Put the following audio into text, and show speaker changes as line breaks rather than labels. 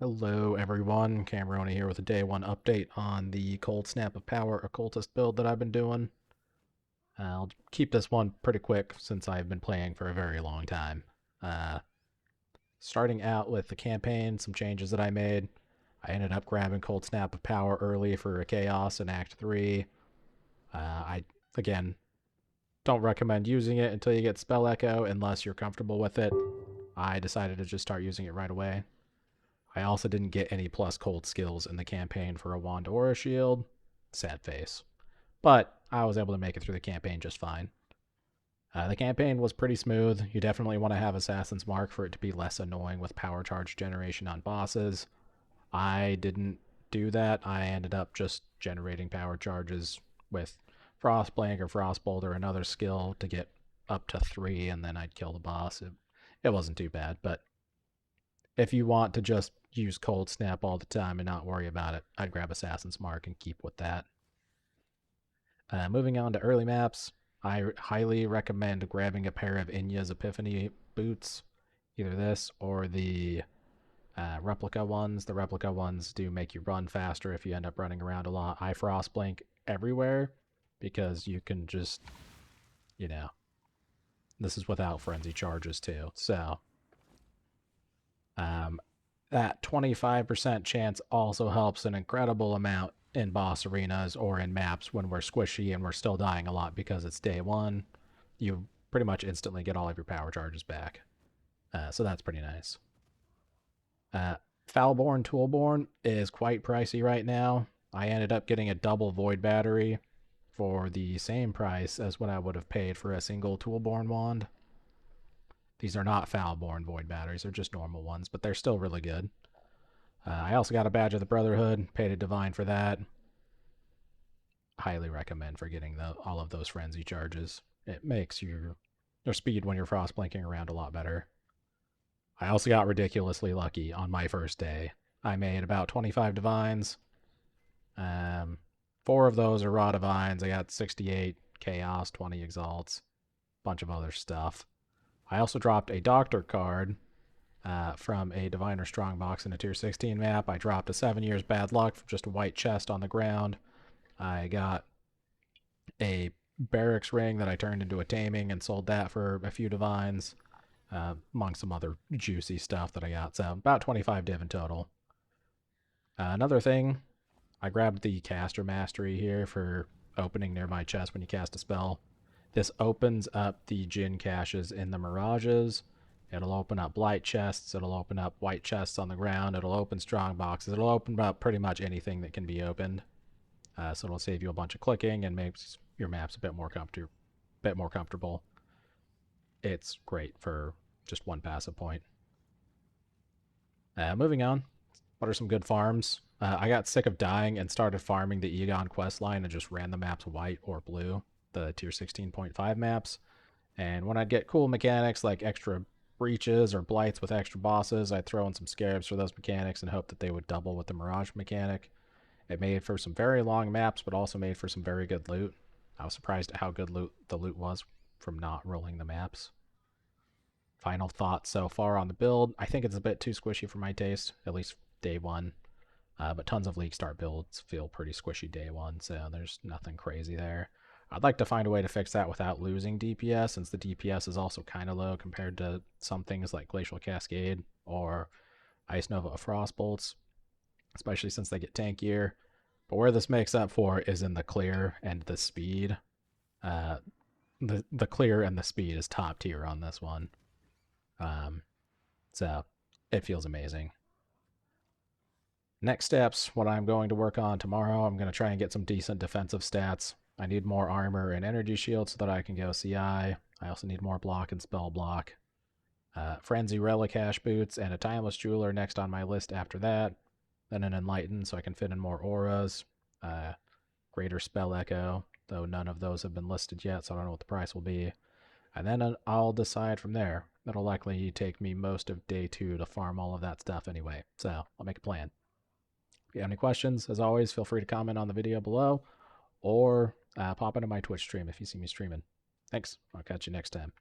Hello everyone, Cameroni here with a day one update on the Cold Snap of Power Occultist build that I've been doing. I'll keep this one pretty quick since I've been playing for a very long time. Uh, Starting out with the campaign, some changes that I made. I ended up grabbing Cold Snap of Power early for a Chaos in Act 3. Again, don't recommend using it until you get Spell Echo unless you're comfortable with it. I decided to just start using it right away. I also didn't get any plus cold skills in the campaign for a wand or a shield. Sad face. But I was able to make it through the campaign just fine. The campaign was pretty smooth. You definitely want to have Assassin's Mark for it to be less annoying with power charge generation on bosses. I didn't do that. I ended up just generating power charges with Frostblank or Frostbolt or another skill to get up to 3, and then I'd kill the boss. It wasn't too bad, but if you want to just use Cold Snap all the time and not worry about it, I'd grab Assassin's Mark and keep with that. Moving on to early maps, I highly recommend grabbing a pair of Inya's Epiphany boots, either this or the replica ones. The replica ones do make you run faster if you end up running around a lot. I Frostblink everywhere because you can just, this is without frenzy charges too. So that 25% chance also helps an incredible amount in boss arenas or in maps when we're squishy and we're still dying a lot because it's day one. You pretty much instantly get all of your power charges back. So that's pretty nice. Foulborn Toolborn is quite pricey right now. I ended up getting a double Void Battery for the same price as what I would have paid for a single Toolborn wand. These are not Foulborn Void Batteries, they're just normal ones, but they're still really good. I also got a Badge of the Brotherhood, paid a Divine for that. Highly recommend for getting all of those frenzy charges. It makes your speed when you're frost blinking around a lot better. I also got ridiculously lucky on my first day. I made about 25 Divines. 4 of those are Raw Divines. I got 68 Chaos, 20 Exalts, bunch of other stuff. I also dropped a Doctor card from a Diviner Strongbox in a Tier 16 map. I dropped a 7 Years Bad Luck from just a white chest on the ground. I got a Barracks Ring that I turned into a Taming and sold that for a few Divines, among some other juicy stuff that I got. So about 25 div in total. Another thing, I grabbed the Caster Mastery here for opening nearby chest when you cast a spell. This opens up the Djinn caches in the Mirages. It'll open up blight chests. It'll open up white chests on the ground. It'll open strong boxes. It'll open up pretty much anything that can be opened. So it'll save you a bunch of clicking and makes your maps a bit more comfortable. It's great for just one passive point. Moving on, what are some good farms? I got sick of dying and started farming the Egon quest line and just ran the maps white or blue, the tier 16.5 maps. And when I'd get cool mechanics like extra breaches or blights with extra bosses, I'd throw in some scarabs for those mechanics and hope that they would double with the Mirage mechanic. It made for some very long maps, but also made for some very good loot. I was surprised at how good the loot was from not rolling the maps. Final thoughts so far on the build. I think it's a bit too squishy for my taste, at least day one. But tons of League Start builds feel pretty squishy day one, so there's nothing crazy there. I'd like to find a way to fix that without losing DPS, since the DPS is also kind of low compared to some things like Glacial Cascade or Ice Nova Frostbolts, especially since they get tankier. But where this makes up for is in the clear and the speed. The clear and the speed is top tier on this one. So it feels amazing. Next steps, what I'm going to work on tomorrow, I'm going to try and get some decent defensive stats. I need more armor and energy shield so that I can go CI. I also need more block and spell block. Frenzy Relic Hash Boots and a Timeless Jeweler next on my list after that. Then an Enlighten so I can fit in more auras. Greater Spell Echo, though none of those have been listed yet, so I don't know what the price will be. And then I'll decide from there. That'll likely take me most of day 2 to farm all of that stuff anyway, so I'll make a plan. If you have any questions, as always, feel free to comment on the video below or pop into my Twitch stream if you see me streaming. Thanks. I'll catch you next time.